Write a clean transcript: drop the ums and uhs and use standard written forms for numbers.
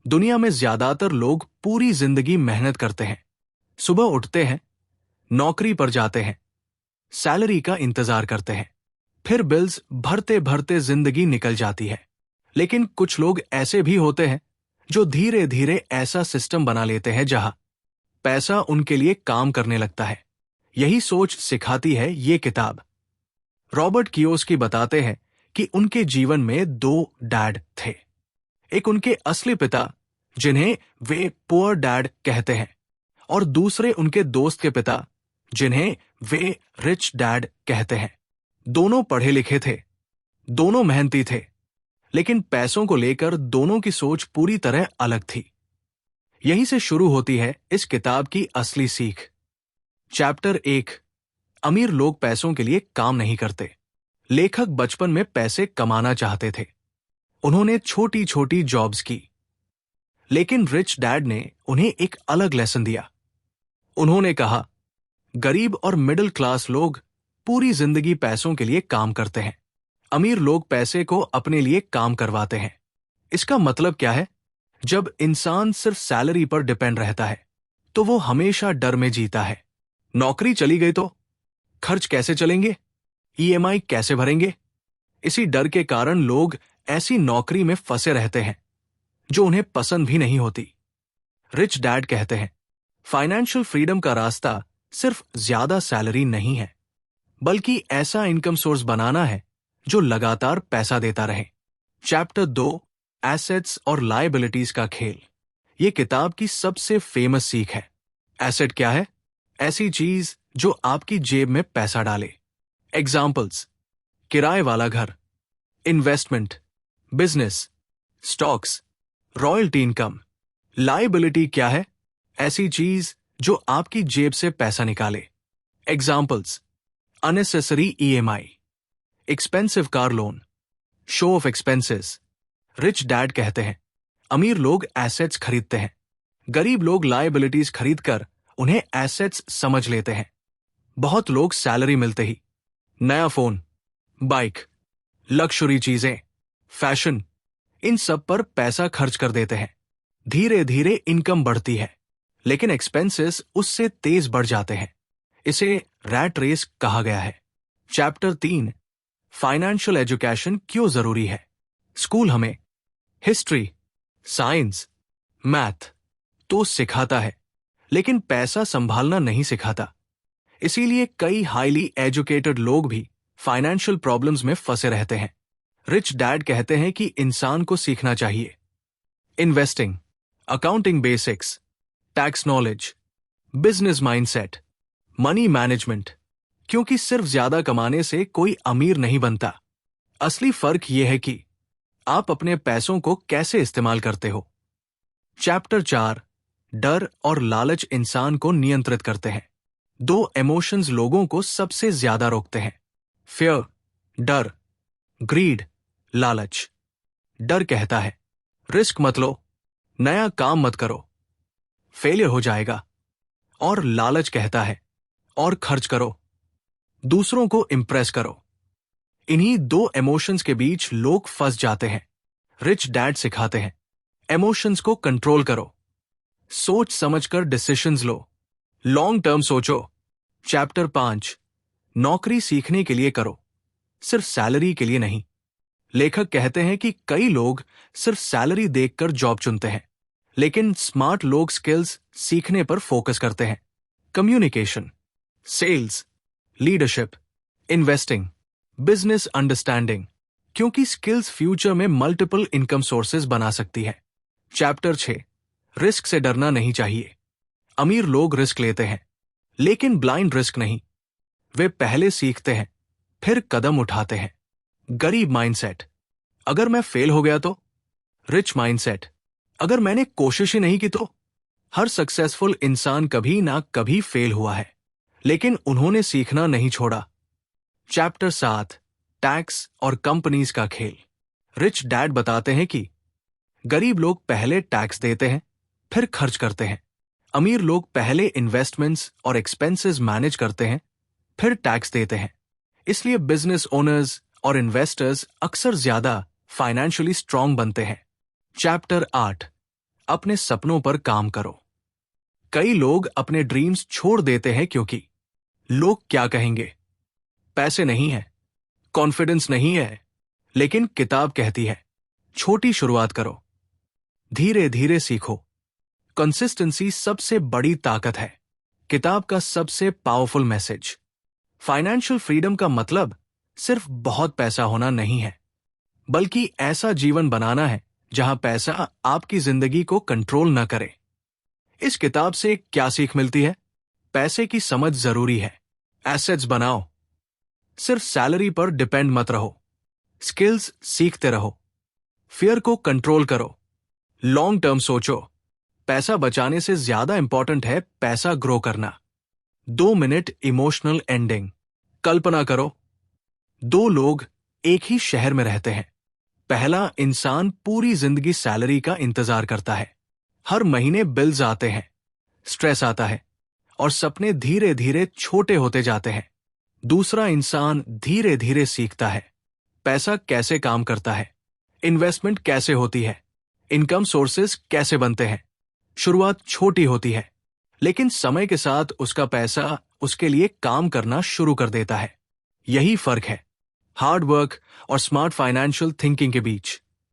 दुनिया में ज्यादातर लोग पूरी जिंदगी मेहनत करते हैं। सुबह उठते हैं, नौकरी पर जाते हैं, सैलरी का इंतजार करते हैं, फिर बिल्स भरते भरते जिंदगी निकल जाती है। लेकिन कुछ लोग ऐसे भी होते हैं जो धीरे धीरे ऐसा सिस्टम बना लेते हैं जहां पैसा उनके लिए काम करने लगता है। यही सोच सिखाती है ये किताब। रॉबर्ट कियोसाकी बताते हैं कि उनके जीवन में दो डैड थे। एक उनके असली पिता, जिन्हें वे पुअर डैड कहते हैं, और दूसरे उनके दोस्त के पिता, जिन्हें वे रिच डैड कहते हैं। दोनों पढ़े लिखे थे, दोनों मेहनती थे, लेकिन पैसों को लेकर दोनों की सोच पूरी तरह अलग थी। यहीं से शुरू होती है इस किताब की असली सीख। चैप्टर 1, अमीर लोग पैसों के लिए काम नहीं करते। लेखक बचपन में पैसे कमाना चाहते थे। उन्होंने छोटी छोटी जॉब्स की, लेकिन रिच डैड ने उन्हें एक अलग लेसन दिया। उन्होंने कहा, गरीब और मिडिल क्लास लोग पूरी जिंदगी पैसों के लिए काम करते हैं, अमीर लोग पैसे को अपने लिए काम करवाते हैं। इसका मतलब क्या है? जब इंसान सिर्फ सैलरी पर डिपेंड रहता है तो वो हमेशा डर में जीता है। नौकरी चली गई तो खर्च कैसे चलेंगे, ईएमआई कैसे भरेंगे? इसी डर के कारण लोग ऐसी नौकरी में फंसे रहते हैं जो उन्हें पसंद भी नहीं होती। रिच डैड कहते हैं, फाइनेंशियल फ्रीडम का रास्ता सिर्फ ज्यादा सैलरी नहीं है, बल्कि ऐसा इनकम सोर्स बनाना है जो लगातार पैसा देता रहे। चैप्टर 2, एसेट्स और लायबिलिटीज का खेल। यह किताब की सबसे फेमस सीख है। एसेट क्या है? ऐसी चीज जो आपकी जेब में पैसा डाले। एग्जाम्पल्स: किराए वाला घर, investment, business, stocks, royalty income. Liability क्या है? ऐसी चीज जो आपकी जेब से पैसा निकाले। Examples: unnecessary EMI, expensive car loan, show off expenses. Rich dad कहते हैं, अमीर लोग एसेट्स खरीदते हैं, गरीब लोग लायबिलिटीज खरीदकर उन्हें एसेट्स समझ लेते हैं। बहुत लोग सैलरी मिलते ही नया फोन, बाइक, लक्सुरी चीजें, फैशन, इन सब पर पैसा खर्च कर देते हैं। धीरे धीरे इनकम बढ़ती है, लेकिन एक्सपेंसेस उससे तेज बढ़ जाते हैं। इसे रैट रेस कहा गया है। चैप्टर 3, फाइनेंशियल एजुकेशन क्यों जरूरी है। स्कूल हमें हिस्ट्री, साइंस, मैथ तो सिखाता है, लेकिन पैसा संभालना नहीं सिखाता। इसीलिए कई हाईली एजुकेटेड लोग भी फाइनेंशियल प्रॉब्लम्स में फंसे रहते हैं। रिच डैड कहते हैं कि इंसान को सीखना चाहिए investing, accounting basics, tax knowledge, business mindset, money management, क्योंकि सिर्फ ज्यादा कमाने से कोई अमीर नहीं बनता। असली फर्क यह है कि आप अपने पैसों को कैसे इस्तेमाल करते हो। चैप्टर 4, डर और लालच इंसान को नियंत्रित करते हैं। दो इमोशंस लोगों को सबसे ज्यादा रोकते हैं, फियर, डर, ग्रीड, लालच। डर कहता है, रिस्क मत लो, नया काम मत करो, फेलियर हो जाएगा। और लालच कहता है, और खर्च करो, दूसरों को इंप्रेस करो। इन्हीं दो इमोशंस के बीच लोग फंस जाते हैं। रिच डैड सिखाते हैं, इमोशंस को कंट्रोल करो, सोच समझकर डिसीजंस लो, लॉन्ग टर्म सोचो। चैप्टर 5, नौकरी सीखने के लिए करो, सिर्फ सैलरी के लिए नहीं। लेखक कहते हैं कि कई लोग सिर्फ सैलरी देखकर जॉब चुनते हैं, लेकिन स्मार्ट लोग स्किल्स सीखने पर फोकस करते हैं। Communication, sales, leadership, investing, business understanding, क्योंकि स्किल्स फ्यूचर में मल्टीपल इनकम सोर्सेज बना सकती है। चैप्टर 6, रिस्क से डरना नहीं चाहिए। अमीर लोग रिस्क लेते हैं, लेकिन ब्लाइंड रिस्क नहीं। वे पहले सीखते हैं, फिर कदम उठाते हैं। गरीब माइंडसेट, अगर मैं फेल हो गया तो। रिच माइंडसेट, अगर मैंने कोशिश ही नहीं की तो। हर सक्सेसफुल इंसान कभी ना कभी फेल हुआ है, लेकिन उन्होंने सीखना नहीं छोड़ा। चैप्टर 7, टैक्स और कंपनीज का खेल। रिच डैड बताते हैं कि गरीब लोग पहले टैक्स देते हैं, फिर खर्च करते हैं। अमीर लोग पहले इन्वेस्टमेंट्स और एक्सपेंसेस मैनेज करते हैं, फिर टैक्स देते हैं। इसलिए बिजनेस ओनर्स और इन्वेस्टर्स अक्सर ज्यादा फाइनेंशियली स्ट्रांग बनते हैं। चैप्टर 8, अपने सपनों पर काम करो। कई लोग अपने ड्रीम्स छोड़ देते हैं क्योंकि लोग क्या कहेंगे, पैसे नहीं है, कॉन्फिडेंस नहीं है। लेकिन किताब कहती है, छोटी शुरुआत करो, धीरे धीरे सीखो। कंसिस्टेंसी सबसे बड़ी ताकत है। किताब का सबसे पावरफुल मैसेज, फाइनेंशियल फ्रीडम का मतलब सिर्फ बहुत पैसा होना नहीं है, बल्कि ऐसा जीवन बनाना है जहां पैसा आपकी जिंदगी को कंट्रोल न करे। इस किताब से क्या सीख मिलती है? पैसे की समझ जरूरी है, एसेट्स बनाओ, सिर्फ सैलरी पर डिपेंड मत रहो, स्किल्स सीखते रहो, फियर को कंट्रोल करो, लॉन्ग टर्म सोचो। पैसा बचाने से ज्यादा इंपॉर्टेंट है पैसा ग्रो करना। 2 मिनट इमोशनल एंडिंग। कल्पना करो, 2 लोग एक ही शहर में रहते हैं। पहला इंसान पूरी जिंदगी सैलरी का इंतजार करता है। हर महीने बिल्स आते हैं, स्ट्रेस आता है और सपने धीरे धीरे छोटे होते जाते हैं। दूसरा इंसान धीरे धीरे सीखता है, पैसा कैसे काम करता है, इन्वेस्टमेंट कैसे होती है, इनकम सोर्सेस कैसे बनते हैं। शुरुआत छोटी होती है, लेकिन समय के साथ उसका पैसा उसके लिए काम करना शुरू कर देता है। यही फर्क है हार्ड वर्क और स्मार्ट फाइनेंशियल थिंकिंग के बीच।